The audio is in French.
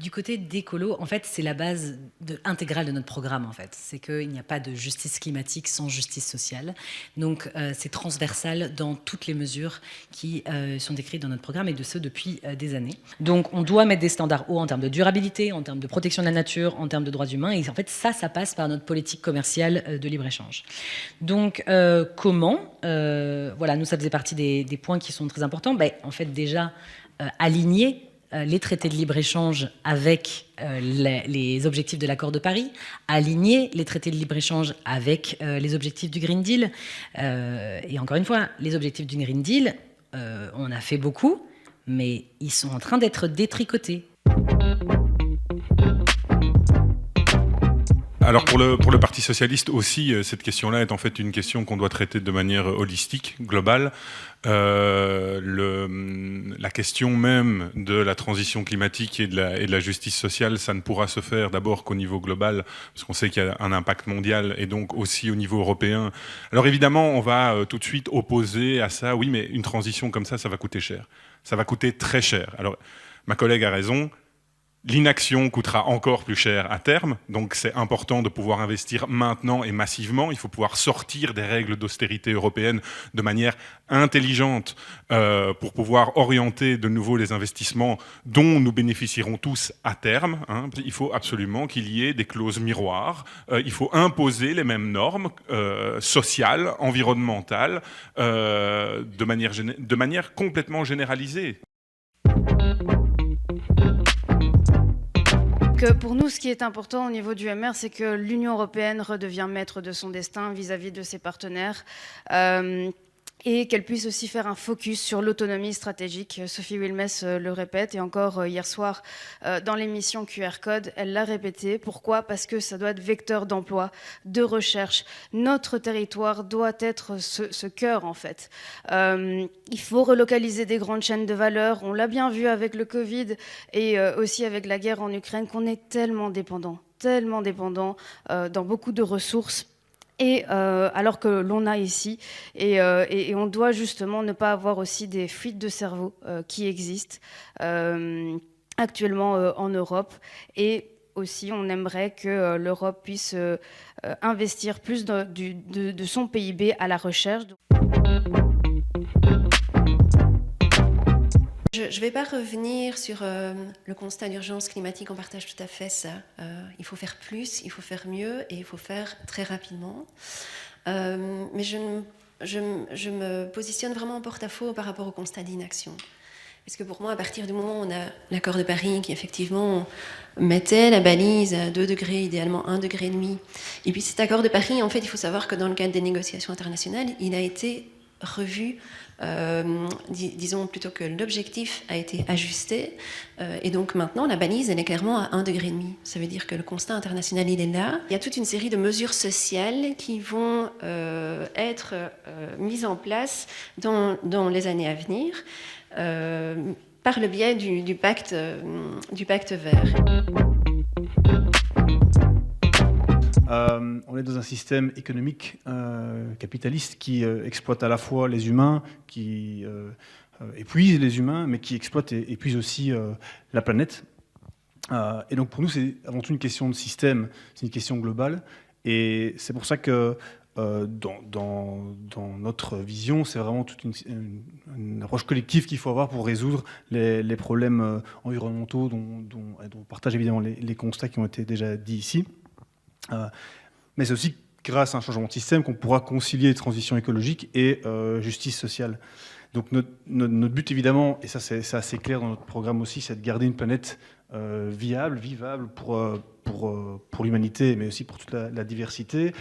Du côté d'écolo, en fait, c'est la base intégrale de notre programme, en fait. C'est qu'il n'y a pas de justice climatique sans justice sociale. Donc, c'est transversal dans toutes les mesures qui sont décrites dans notre programme, et de ce, depuis des années. Donc, on doit mettre des standards hauts en termes de durabilité, en termes de protection de la nature, en termes de droits humains. Et en fait, ça passe par notre politique commerciale de libre-échange. Donc, comment voilà, nous, ça faisait partie des points qui sont très importants. Ben, en fait, déjà, aligner les traités de libre-échange avec les objectifs de l'accord de Paris, aligner les traités de libre-échange avec les objectifs du Green Deal. Et encore une fois, les objectifs du Green Deal, on a fait beaucoup, mais ils sont en train d'être détricotés. Alors pour le Parti socialiste aussi, cette question-là est en fait une question qu'on doit traiter de manière holistique, globale. La question même de la transition climatique et de la justice sociale, ça ne pourra se faire d'abord qu'au niveau global, parce qu'on sait qu'il y a un impact mondial, et donc aussi au niveau européen. Alors évidemment, on va tout de suite opposer à ça, oui, mais une transition comme ça va coûter cher. Ça va coûter très cher. Alors, ma collègue a raison. L'inaction coûtera encore plus cher à terme, donc c'est important de pouvoir investir maintenant et massivement. Il faut pouvoir sortir des règles d'austérité européennes de manière intelligente pour pouvoir orienter de nouveau les investissements dont nous bénéficierons tous à terme. Il faut absolument qu'il y ait des clauses miroirs. Il faut imposer les mêmes normes sociales, environnementales, de manière complètement généralisée. Pour nous, ce qui est important au niveau du MR, c'est que l'Union européenne redevient maître de son destin vis-à-vis de ses partenaires. Et qu'elle puisse aussi faire un focus sur l'autonomie stratégique. Sophie Wilmès le répète, et encore hier soir dans l'émission QR Code, elle l'a répété. Pourquoi ? Parce que ça doit être vecteur d'emploi, de recherche. Notre territoire doit être ce cœur, en fait. Il faut relocaliser des grandes chaînes de valeur. On l'a bien vu avec le Covid et aussi avec la guerre en Ukraine, qu'on est tellement dépendant dans beaucoup de ressources. Et alors que l'on a ici, et on doit justement ne pas avoir aussi des fuites de cerveau qui existent actuellement en Europe. Et aussi, on aimerait que l'Europe puisse investir plus de son PIB à la recherche. Je ne vais pas revenir sur le constat d'urgence climatique, on partage tout à fait ça. Il faut faire plus, il faut faire mieux et il faut faire très rapidement. Mais je me positionne vraiment en porte-à-faux par rapport au constat d'inaction. Parce que pour moi, à partir du moment où on a l'accord de Paris qui effectivement mettait la balise à 2 degrés, idéalement 1,5 degré, et puis cet accord de Paris, en fait, il faut savoir que dans le cadre des négociations internationales, il a été revu, disons plutôt que l'objectif a été ajusté, et donc maintenant la balise elle est clairement à 1,5 degré. Ça veut dire que le constat international il est là. Il y a toute une série de mesures sociales qui vont être mises en place dans les années à venir par le biais du pacte vert. On est dans un système économique capitaliste qui exploite à la fois les humains, qui épuise les humains, mais qui exploite et épuise aussi la planète. Et donc pour nous, c'est avant tout une question de système, c'est une question globale. Et c'est pour ça que dans notre vision, c'est vraiment toute une approche collective qu'il faut avoir pour résoudre les problèmes environnementaux dont on partage évidemment les constats qui ont été déjà dits ici. Mais c'est aussi grâce à un changement de système qu'on pourra concilier transition écologique et justice sociale. Donc notre but évidemment, et ça c'est assez clair dans notre programme aussi, c'est de garder une planète viable, vivable pour l'humanité, mais aussi pour toute la diversité.